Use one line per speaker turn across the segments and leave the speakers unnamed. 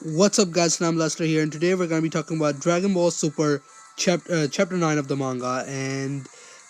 What's up, guys? I'm Lester here, and today we're going to be talking about Dragon Ball Super chapter 9 of the manga. And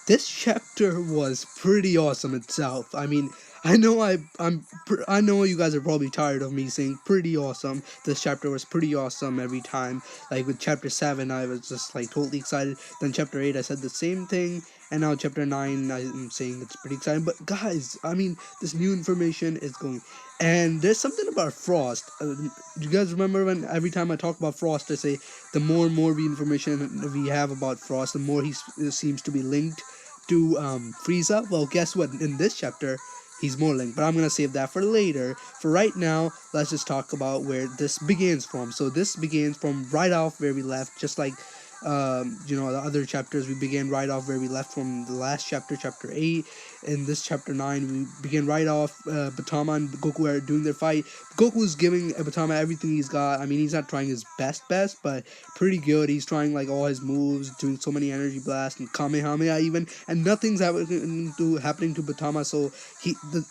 this chapter was pretty awesome itself. I mean, I know you guys are probably tired of me saying pretty awesome. This chapter was pretty awesome every time. Like with chapter 7, I was just like totally excited. Then chapter 8, I said the same thing. And now chapter 9, I'm saying it's pretty exciting. But guys, I mean, this new information is going. And there's something about Frost. Do you guys remember when every time I talk about Frost, I say the more and more information we have about Frost, the more he seems to be linked to Frieza? Well, guess what? In this chapter, he's more linked. But I'm going to save that for later. For right now, let's just talk about where this begins from. So this begins from right off where we left, just like the other chapters. We began right off where we left from the last chapter, chapter 8. In this chapter 9, we begin right off. Batama and Goku are doing their fight. Goku's giving Batama everything he's got. I mean, he's not trying his best, but pretty good. He's trying like all his moves, doing so many energy blasts and Kamehameha even, and nothing's happening to Batama. So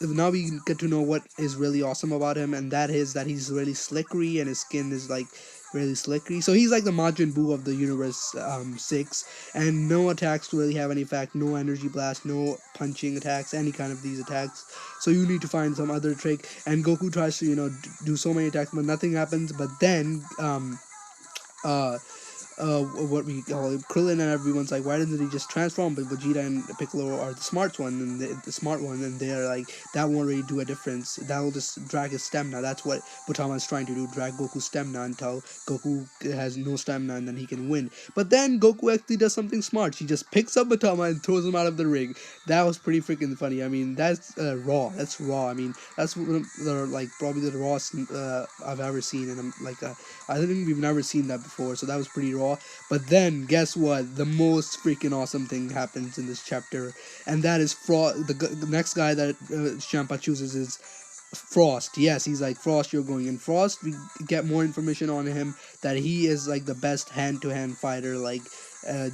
now we get to know what is really awesome about him, and that is that he's really slickery and his skin is like really slickery. So he's like the Majin Buu of the Universe 6, and no attacks really have any effect. No energy blast, no punching attacks, any kind of these attacks. So you need to find some other trick. And Goku tries to do so many attacks, but nothing happens. But then uh what we call it, Krillin and everyone's like, why doesn't he just transform? But Vegeta and Piccolo are the smart one and the smart one, and they're like, that won't really do a difference. That'll just drag his stamina. That's what Butama is trying to do, drag Goku's stamina until Goku has no stamina, and then he can win. But then Goku actually does something smart. He just picks up Butama and throws him out of the ring. That was pretty freaking funny. I mean, that's raw. That's raw. I mean, that's one of the, like, probably the rawest I've ever seen, and I think we've never seen that before. So that was pretty raw. But then, guess what? The most freaking awesome thing happens in this chapter, and that is the next guy that Champa chooses is Frost. Yes, he's like, Frost, you're going in. Frost, we get more information on him that he is like the best hand-to-hand fighter, like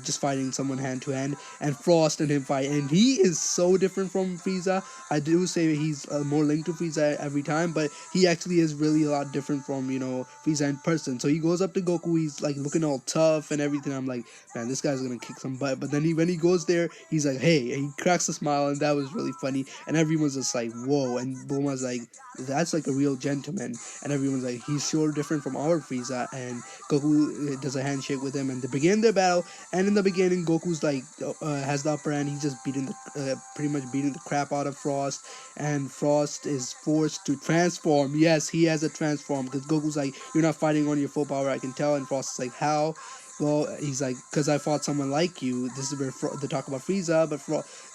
just fighting someone hand-to-hand. And Frost and him fight, and he is so different from Frieza. I do say he's more linked to Frieza every time, but he actually is really a lot different from Frieza in person. So he goes up to Goku, he's like looking all tough and everything. I'm like, man, this guy's gonna kick some butt. But then when he goes there, he's like, hey, and he cracks a smile, and that was really funny. And everyone's just like, whoa. And Bulma's like, that's like a real gentleman. And everyone's like, he's sure different from our Frieza. And Goku does a handshake with him, and they begin their battle. And in the beginning, Goku's like has the upper hand. He's just pretty much beating the crap out of Frost, and Frost is forced to transform. Yes, he has a transform because Goku's like, you're not fighting on your full power, I can tell. And Frost is like, how? Well, he's like, because I fought someone like you. This is where they talk about Frieza, but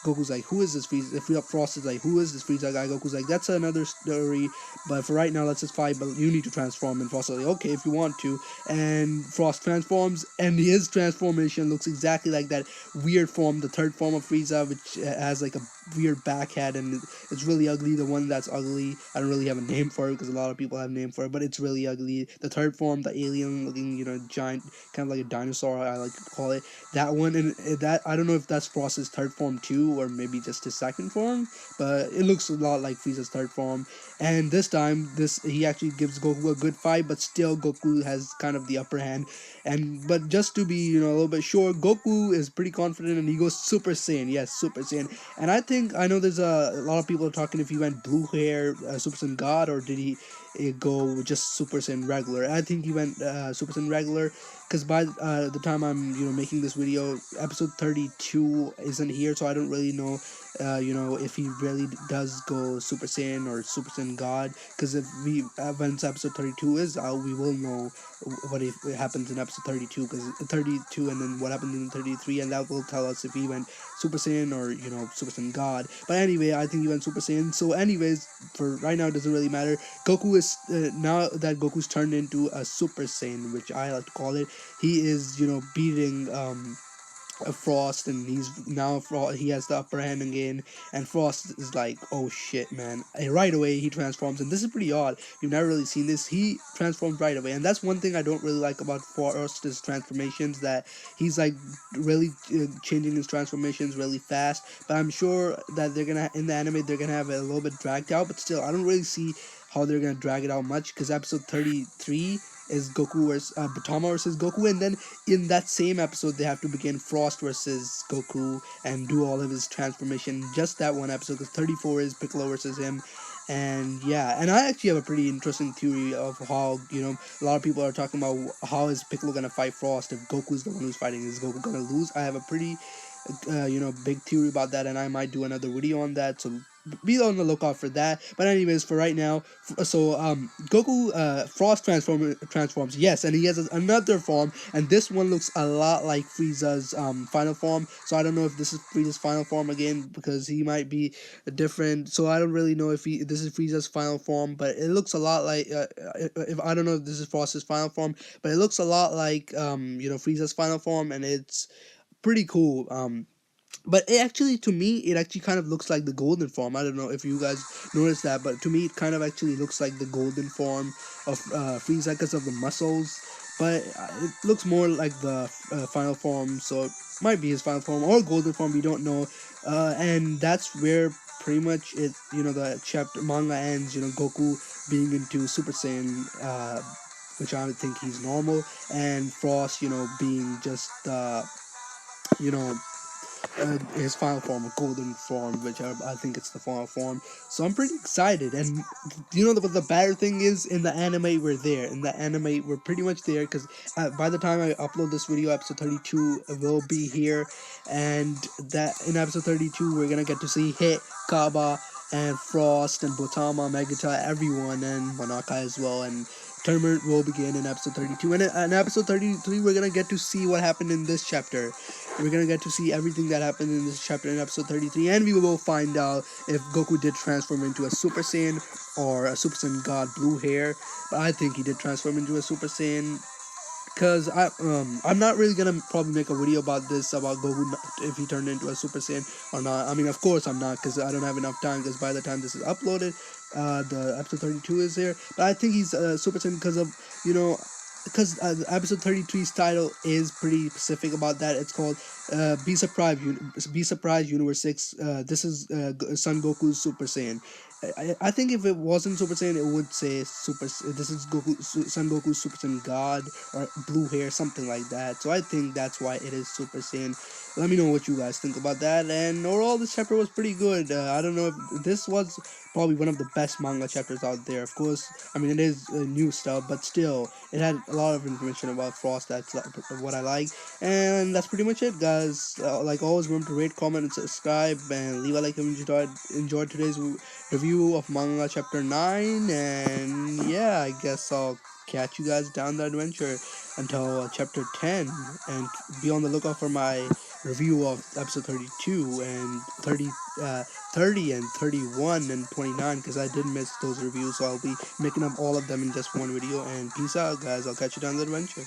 Goku's like, who is this Frieza? Frost is like, who is this Frieza guy? Goku's like, that's another story, but for right now, let's just fight, but you need to transform. And Frost is like, okay, if you want to. And Frost transforms, and his transformation looks exactly like that weird form, the third form of Frieza, which has like a weird back head, and it's really ugly. The one that's ugly, I don't really have a name for it because a lot of people have a name for it, but it's really ugly. The third form, the alien looking, giant, kind of like a dinosaur, I like to call it. That one, and that, I don't know if that's Frost's third form too, or maybe just his second form, but it looks a lot like Frieza's third form. And this time, he actually gives Goku a good fight, but still Goku has kind of the upper hand. And but just to be a little bit sure, Goku is pretty confident, and he goes Super Saiyan. Yes, Super Saiyan. And I know there's a lot of people are talking if he went blue hair Super Saiyan God, or did he go just Super Saiyan regular. I think he went Super Saiyan regular, because by the time I'm making this video, episode 32 isn't here, so I don't really know if he really does go Super Saiyan or Super Saiyan God. Because if we once episode 32 is out, we will know what if it happens in episode 32, because 32 and then what happens in 33, and that will tell us if he went Super Saiyan or Super Saiyan God. But anyway, I think he went Super Saiyan. So anyways, for right now, it doesn't really matter. Goku is now that Goku's turned into a Super Saiyan, which I like to call it, he is beating Frost, and he has the upper hand again. And Frost is like, oh shit, man. And right away he transforms, and this is pretty odd, you've never really seen this. He transforms right away, and that's one thing I don't really like about Frost's transformations, that he's like really changing his transformations really fast. But I'm sure that they're gonna, in the anime, they're gonna have it a little bit dragged out, but still I don't really see how they're gonna drag it out much, because episode 33, is Goku versus Butama versus Goku, and then in that same episode they have to begin Frost versus Goku and do all of his transformation. Just that one episode, because 34 is Piccolo versus him. And yeah, and I actually have a pretty interesting theory of how, a lot of people are talking about how is Piccolo gonna fight Frost if Goku's the one who's fighting. Is Goku gonna lose? I have a pretty big theory about that, and I might do another video on that, so be on the lookout for that. But anyways, for right now, Goku Frost transforms, yes, and he has another form, and this one looks a lot like Frieza's final form. So I don't know if this is Frieza's final form again, because he might be different. So I don't really know if this is Frieza's final form, but it looks a lot like if I don't know if this is Frost's final form, but it looks a lot like Frieza's final form, and it's pretty cool. But it actually, to me, it actually kind of looks like the golden form. I don't know if you guys noticed that, but to me, it kind of actually looks like the golden form of Frieza because of the muscles. But it looks more like the final form, so it might be his final form or golden form. We don't know, and that's where pretty much the chapter manga ends. Goku being into Super Saiyan. Which I think he's normal, and Frost, being just, his final form, a golden form, which I think it's the final form. So I'm pretty excited. And what the better thing is? In the anime, we're there. In the anime, we're pretty much there, because by the time I upload this video, episode 32 will be here. And that in episode 32, we're gonna get to see Hit, Kaba, and Frost, and Botama, Megata, everyone, and Monaka as well. And tournament will begin in episode 32. And in episode 33, we're gonna get to see what happened in this chapter. We're gonna get to see everything that happened in this chapter in episode 33, and we will find out if Goku did transform into a Super Saiyan or a Super Saiyan God Blue Hair. But I think he did transform into a Super Saiyan, because I'm not really gonna probably make a video about this, about Goku if he turned into a Super Saiyan or not. I mean, of course I'm not, because I don't have enough time, because by the time this is uploaded, the episode 32 is here. But I think he's Super Saiyan because of, because episode 33's title is pretty specific about that. It's called Be Surprised Universe 6. This is Son Goku's Super Saiyan. I think if it wasn't Super Saiyan, it would say this is Son Goku's Super Saiyan God, or Blue Hair, something like that. So I think that's why it is Super Saiyan. Let me know what you guys think about that. And overall, this chapter was pretty good. I don't know if this was probably one of the best manga chapters out there. Of course, I mean, it is new stuff, but still, it had a lot of information about Frost. That's what I like. And that's pretty much it, guys. Like always, remember to rate, comment, and subscribe, and leave a like if you enjoyed today's review of manga chapter 9. And yeah, I guess I'll catch you guys down the adventure until chapter 10, and be on the lookout for my review of episode 32 and 30 and 31 and 29, because I did miss those reviews, so I'll be making up all of them in just one video. And peace out, guys. I'll catch you down the adventure.